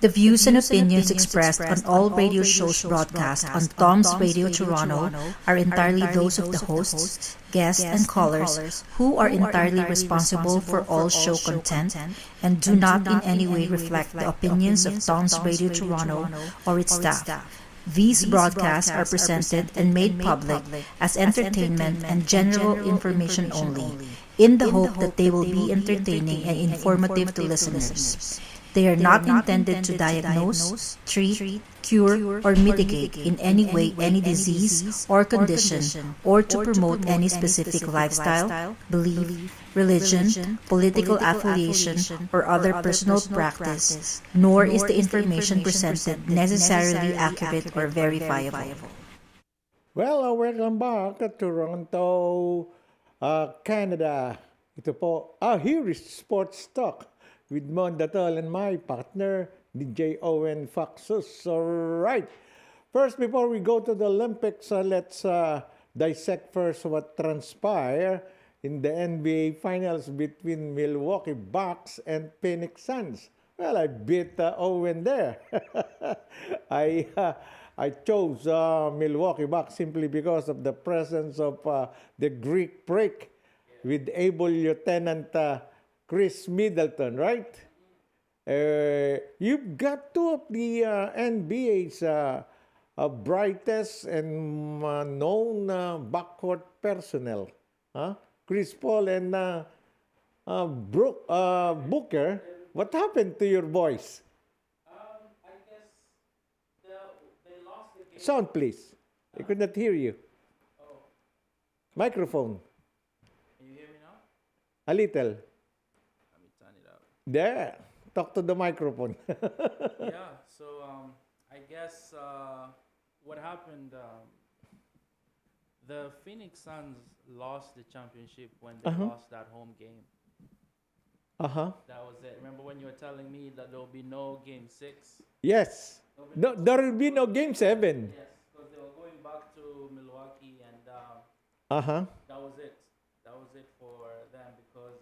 The views and opinions expressed on all radio shows broadcast on Tom's Radio Toronto are entirely those of the hosts, guests, and callers who are entirely responsible for all show content and do not in any way reflect the opinions of Tom's Radio Toronto or its staff. These broadcasts are presented and made public as entertainment and general information only, in the hope that they will be entertaining and informative to listeners. They are not intended to diagnose, treat, cure, or mitigate in any way any disease or condition, or to promote any specific lifestyle, belief, religion, political affiliation, or other personal practice, nor is the information presented necessarily accurate or verifiable. Well, welcome back to Toronto, Canada. Ito po, here is Sports Talk with Mon Datol and my partner, DJ Owen Faxus. All right. First, before we go to the Olympics, let's dissect first what transpired in the NBA Finals between Milwaukee Bucks and Phoenix Suns. Well, I beat Owen there. I chose Milwaukee Bucks simply because of the presence of the Greek break with able Lieutenant Chris Middleton, right? You've got two of the NBA's brightest and known backcourt personnel, Chris Paul and Booker. What happened to your boys? I guess they lost the game. Sound, please. I could not hear you. Oh, Microphone. can you hear me now? A little. Let me turn it up. There. Talk to the microphone. Yeah, so I guess what happened, the Phoenix Suns lost the championship when they lost that home game. That was it. Remember when you were telling me that there will be no game 6? Yes. No, there will be no game 7. Yes, because they were going back to Milwaukee, and that was it. That was it for them, because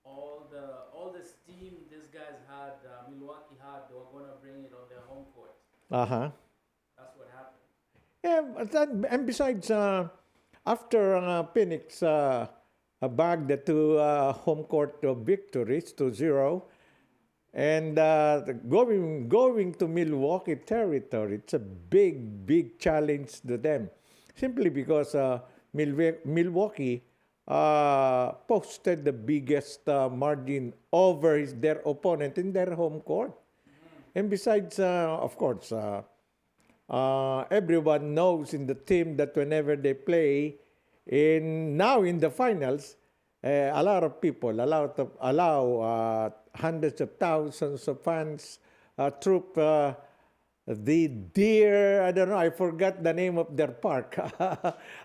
all the steam these guys had, Milwaukee had, they were going to bring it on their home court. That's what happened. Yeah, and besides, after Phoenix bagged the two home court victories 2-0, and going to Milwaukee territory, it's a big challenge to them, simply because Milwaukee posted the biggest margin over their opponent in their home court. And besides, of course, everyone knows in the team that whenever they play, now in the finals, a lot of people allow hundreds of thousands of fans troop the deer. I don't know. I forgot the name of their park.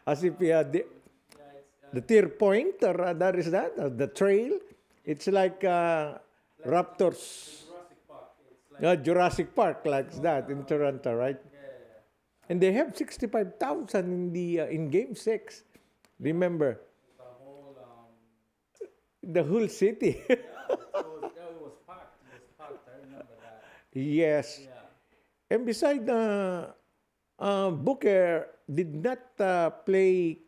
As if the Deer Point, or that is that the trail. It's like Raptors. Jurassic Park. It's like Jurassic Park, like that in Toronto, right? And they have 65,000 in Game 6. Remember? The whole city. it was packed. It was packed. I remember that. Yes. Yeah. And besides, Booker did not play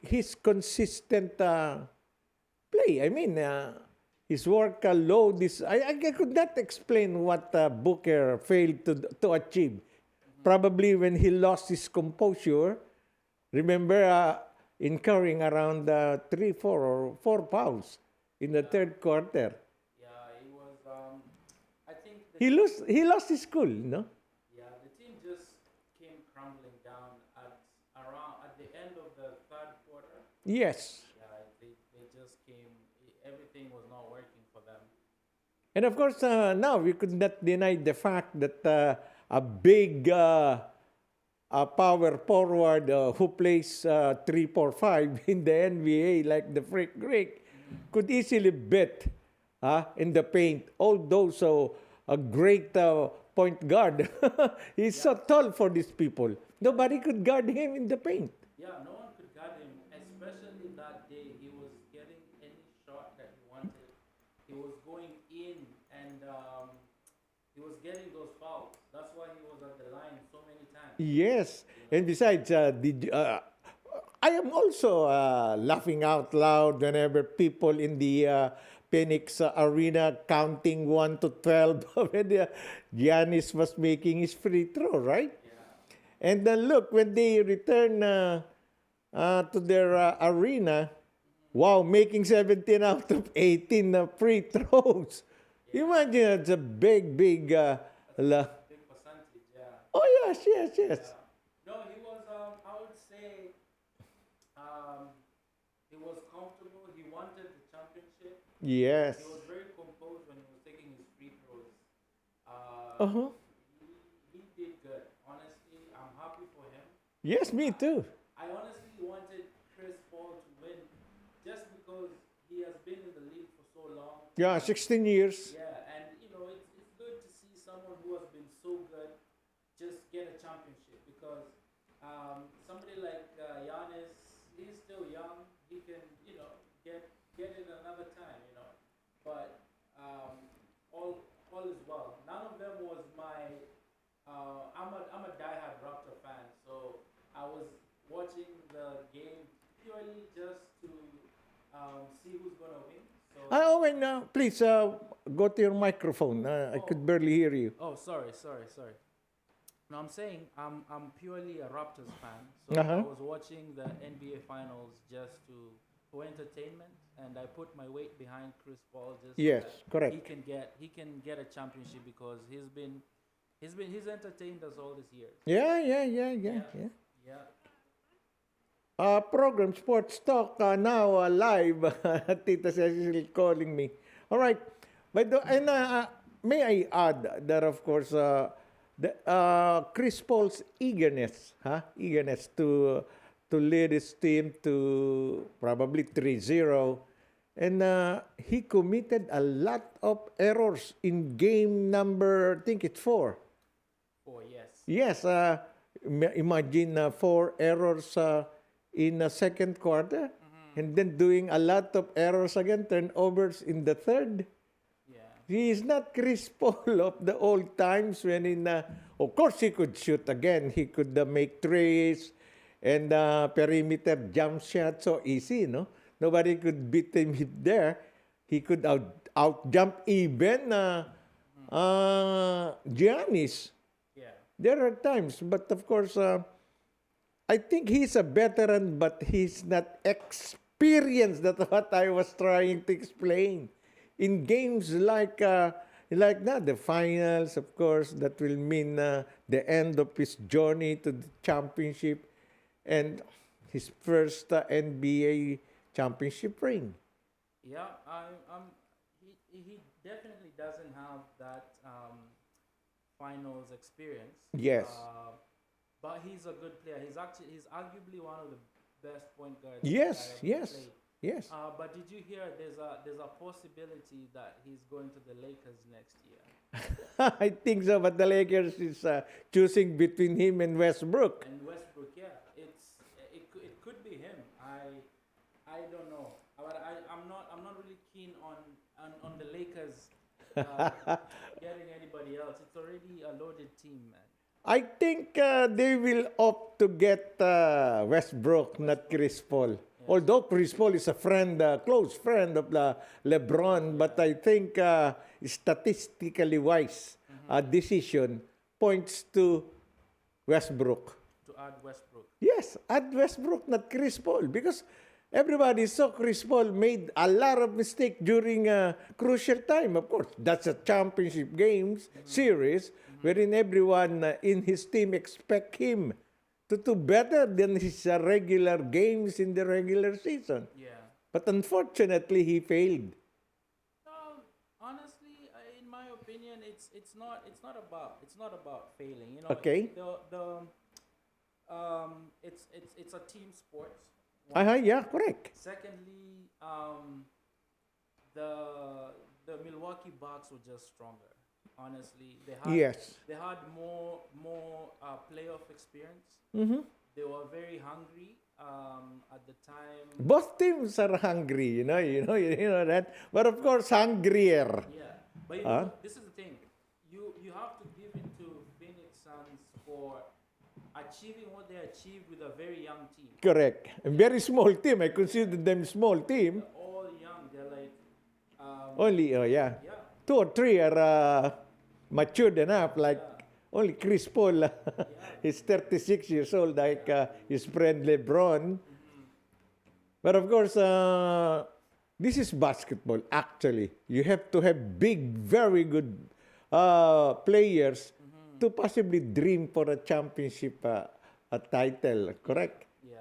his consistent play. I mean, his workload is... I could not explain what Booker failed to achieve. Probably when he lost his composure, remember incurring around 3, 4, or 4 fouls in the third quarter. Yeah, it was. I think He lost his cool, no? yeah, the team just came crumbling down at the end of the third quarter. Yes. Yeah, they just came. Everything was not working for them. And of course, now we could not deny the fact that a big power forward who plays 3, 4, 5 in the NBA, like the Freak Greek, could easily beat in the paint. Although a great point guard, he's so tall for these people. Nobody could guard him in the paint. Yeah, no one could guard him, especially that day. He was getting any shot that he wanted. He was going in, and he was getting those fouls. That's why he was at the line so many times. Yes. And besides, I am also laughing out loud whenever people in the Phoenix Arena counting 1 to 12 when Giannis was making his free throw, right? And then look, when they return to their arena, wow, making 17 out of 18 free throws. Imagine, it's a big, big... Big percentage, yeah. oh, yes, yes, yes. No, he was. I would say, he was comfortable. He wanted the championship. Yes. He was very composed when he was taking his free throws. Uh-huh. He did good. Honestly, I'm happy for him. Yes, me too. I honestly wanted Chris Paul to win just because he has been in the league for so long. Yeah, 16 years. Yeah, and it's good to see someone who has been so good just get a championship because somebody like Giannis, he's still young. He can get it another time. But all is well. None of them was my. I'm a diehard Raptor fan, so I was watching the game purely just to see who's gonna win. So. Owen, please go to your microphone. I could barely hear you. Oh, sorry. No, I'm saying I'm purely a Raptors fan, so Uh-huh. I was watching the NBA Finals just for entertainment, and I put my weight behind Chris Paul just Yes, so that correct. he can get a championship because he's entertained us all these years. Yeah. Yeah. Program Sports Talk now live. Tita Cecil calling me. All right. And may I add that, of course, Chris Paul's eagerness to lead his team to probably 3-0. And he committed a lot of errors in game number, I think it's 4. Oh, yes. Yes, imagine 4 errors in the second quarter, and then doing a lot of errors again, turnovers in the third. Yeah. He is not Chris Paul of the old times when of course he could shoot again. He could make threes and perimeter jump shots so easy, no? Nobody could beat him there. He could out jump even Giannis. Yeah. There are times, but of course, I think he's a veteran, but he's not experienced. That's what I was trying to explain. In games like that, the finals, of course, that will mean the end of his journey to the championship and his first NBA championship ring. Yeah, he definitely doesn't have that finals experience. Yes. But he's a good player. He's arguably one of the best point guards. Yes, that I've yes, played. yes. But did you hear there's a possibility that he's going to the Lakers next year? I think so, but the Lakers is choosing between him and Westbrook. And Westbrook, yeah, it could be him. I don't know, but I'm not really keen on the Lakers getting anybody else. It's already a loaded team, man. I think they will opt to get Westbrook, not Chris Paul. Yes. Although Chris Paul is a friend, close friend of LeBron, but I think statistically wise, decision points to Westbrook. To add Westbrook. Yes, add Westbrook, not Chris Paul, because everybody saw Chris Paul made a lot of mistakes during a crucial time. Of course, that's a championship games series wherein everyone in his team expect him to do better than his regular games in the regular season. Yeah. But unfortunately, he failed. Honestly, in my opinion, it's not about failing. Okay. It's a team sport. Yeah, correct. Secondly, the Milwaukee Bucks were just stronger. Honestly, they had more playoff experience. Mm-hmm. They were very hungry at the time. Both teams are hungry, you know that. But of course, hungrier. Yeah, but this is the thing. you have to give it to Phoenix Suns for achieving what they achieved with a very young team. Correct. A very small team. I consider them small team. They're all young. They're like, Only, oh yeah. yeah, 2 or 3 are matured enough. Like only Chris Paul. He's 36 years old, like his friend LeBron. But of course, this is basketball, actually. You have to have big, very good players to possibly dream for a championship a title, correct? yeah,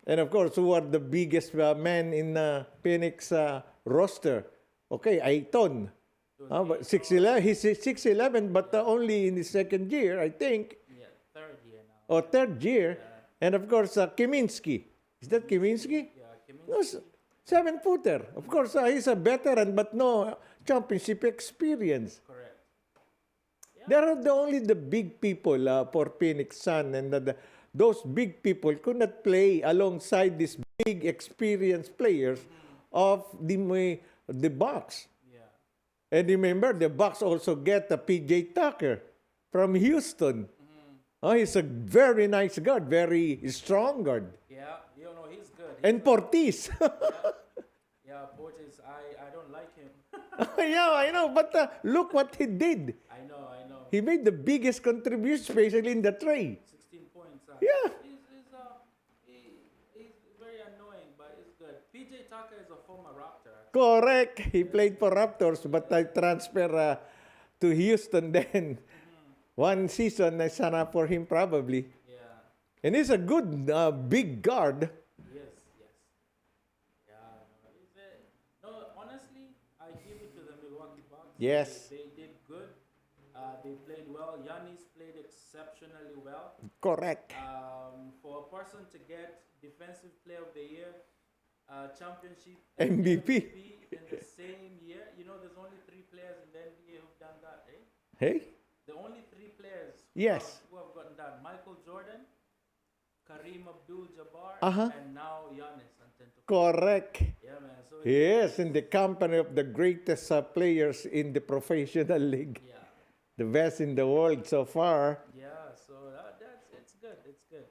And of course, who are the biggest men in Phoenix roster? Okay, Aiton. But 6'11", he's 6'11", but only in his second year, I think, yeah, third year now. or third year. And of course, Kaminsky. Is that Kaminsky? Yeah, No, Kaminsky. 7-footer. Of course, he's a veteran, but no championship experience. Correct. There are only the big people for Phoenix Sun, and those big people could not play alongside these big experienced players of the Bucks. Yeah, And remember, the Bucks also get PJ Tucker from Houston. Oh, he's a very nice guard, very strong guard. yeah. You know he's good. And Portis. Yeah, Portis. I don't like him. Yeah, I know, but look what he did. I know. He made the biggest contribution, especially in the trade. 16 points. Yeah. He's very annoying, but he's good. PJ Tucker is a former Raptor. Correct. He played for Raptors, but I transfer to Houston then. One season, I signed up for him probably. Yeah. And he's a good big guard. Yes. Yeah. No, honestly, I give it to the Milwaukee Bucks. Yes. They did good. They played well. Giannis played exceptionally well. Correct. For a person to get Defensive Player of the Year, championship, MVP. in the same year, you know, there's only 3 players in the NBA who've done that, eh? Hey? The only 3 players Yes. who have gotten that: Michael Jordan, Kareem Abdul-Jabbar, Uh-huh. and now Giannis Antetokounmpo. Correct. Yeah, man. So Yes, in the company of the greatest players in the professional league. yeah, The best in the world so far. yeah. So it's good. It's good.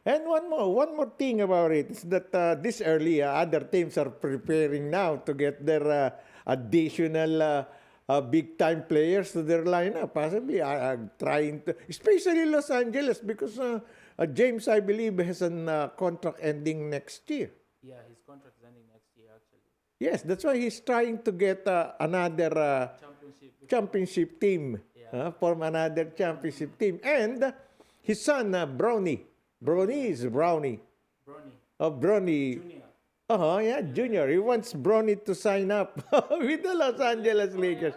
And one more thing about it is that this early, other teams are preparing now to get their additional big-time players to their lineup. Possibly trying to, especially Los Angeles, because James, I believe, has a contract ending next year. Yeah, his contract is ending next year, actually. Yes, that's why he's trying to get another championship team, form another championship team. And his son, Brownie. Brownie is Brownie. Bronny Brownie. Junior. Yeah, Junior. He wants Brownie to sign up with the Los Angeles Lakers.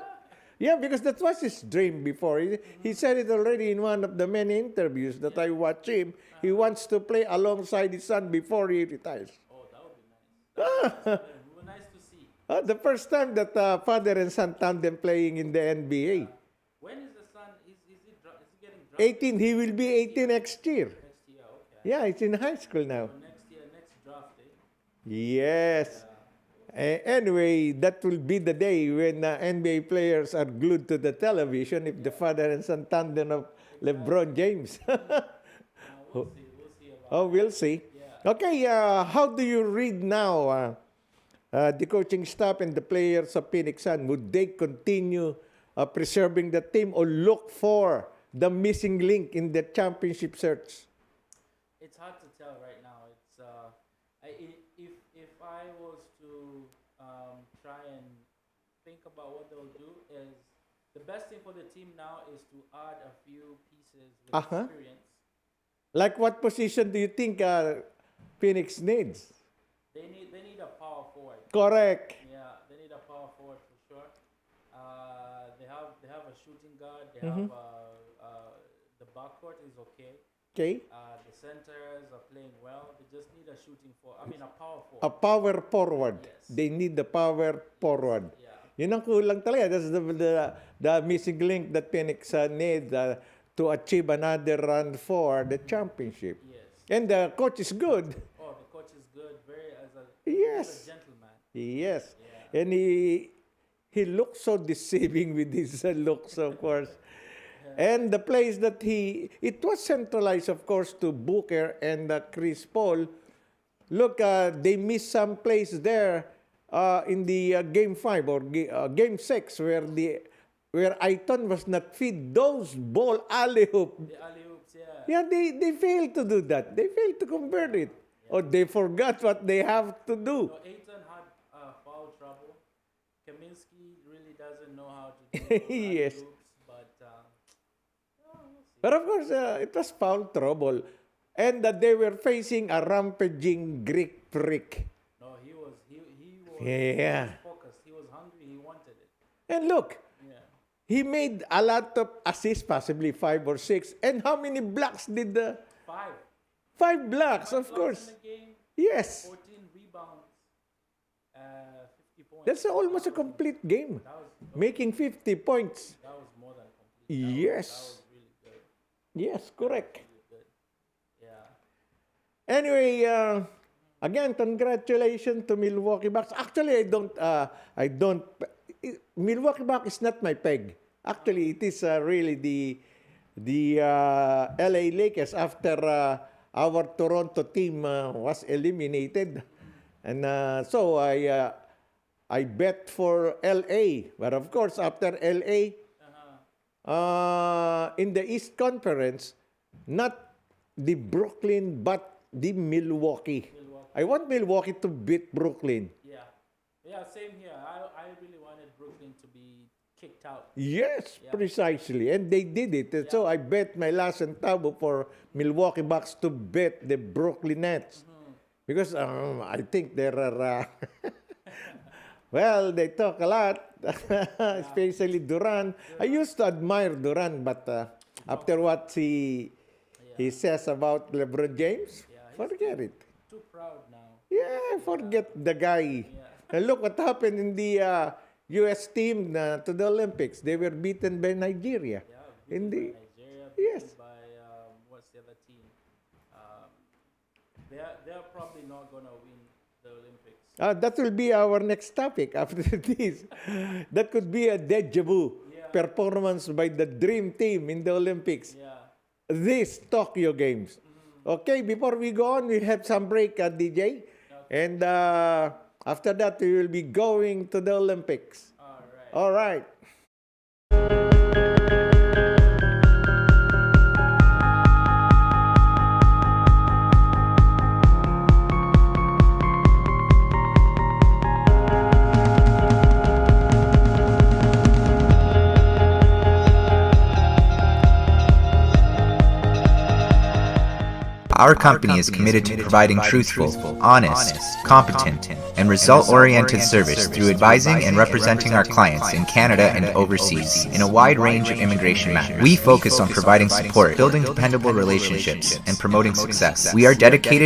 Yeah, because that was his dream before. He said it already in one of the many interviews that I watch him. He wants to play alongside his son before he retires. Oh, that would be nice. That would be nice to see. The first time that father and son tandem playing in the NBA. When is the son? Is he getting drafted 18, he will be 18 next year. next year? Okay. Yeah, it's in high school now. So next year, next draft day. Yes. Anyway, that will be the day when NBA players are glued to the television if the father and son tandem of LeBron James. We'll see about. Oh, we'll see. Okay, how do you read now the coaching staff and the players of Phoenix Sun? Would they continue preserving the team or look for the missing link in the championship search? It's hard to tell right now. It's if I was to try and think about what they'll do, is the best thing for the team now is to add a few pieces with experience. Like what position do you think Phoenix needs? They need a power forward. Correct. Yeah, they need a power forward for sure. They have a shooting guard. They have the backcourt is okay. Okay. The centers are playing well. They just need a a power forward. A power forward. Yes. They need the power forward. Yeah. Yun ang kulang talaga. That's the missing link that Phoenix needs to achieve another run for the championship. Yes. And the coach is good. Oh, the coach is good. Very as a Yes. gentleman. Yes. Yeah. And he he looks so deceiving with his looks, of course. And the place that it was centralized, of course, to Booker and Chris Paul. Look, they missed some place there in the Game 5 or Game 6 where Aiton was not feed those ball alley-oop. The alley-oops, yeah. Yeah, they failed to do that. They failed to convert it. Or they forgot what they have to do. So Aiton had foul trouble. Kaminsky really doesn't know how to do Yes. alley-oops, but we'll see. But of course, it was foul trouble. And that they were facing a rampaging Greek freak. No, he was Yeah. focused. He was hungry. He wanted it. And look, Yeah. he made a lot of assists, possibly 5 or 6. And how many blocks did the... 5. 5 blocks, of Blocks course. in the game. Yes. 14 rebounds. 50 points. That's almost a complete game. Making 50 points. That was more than complete. Yes. That was really good. Yes, correct. Really good. Yeah. Anyway, again, congratulations to Milwaukee Bucks. Actually, I don't. Milwaukee Bucks is not my peg. Actually, it is really the LA Lakers after our Toronto team was eliminated, and so I bet for LA. But of course, after LA, in the East Conference, not the Brooklyn, but the Milwaukee. I want Milwaukee to beat Brooklyn. Yeah. Yeah, same here. I really wanted Brooklyn to be kicked out. Yes, precisely. And they did it. And so I bet my last centavo for Milwaukee Bucks to bet the Brooklyn Nets. Because I think there are... well, they talk a lot, especially Durant. I used to admire Durant, but after what he says about LeBron James, forget it. Too proud now. Yeah, forget the guy. And look what happened in the U.S. team to the Olympics. They were beaten by Nigeria. Yeah, In the Nigeria yes. beaten by what's the other team? They're probably not gonna win the Olympics. that will be our next topic after this. That could be a deja vu performance by the Dream Team in the Olympics. Yeah. This Tokyo Games. Okay, before we go on, we have some break, DJ. And after that, we will be going to the Olympics. All All right. right. Our company is committed to providing truthful, honest, competent, and result-oriented service through advising and representing our clients in Canada and overseas in a wide range of immigration matters. We focus on providing support, building dependable relationships, and promoting success. We are dedicated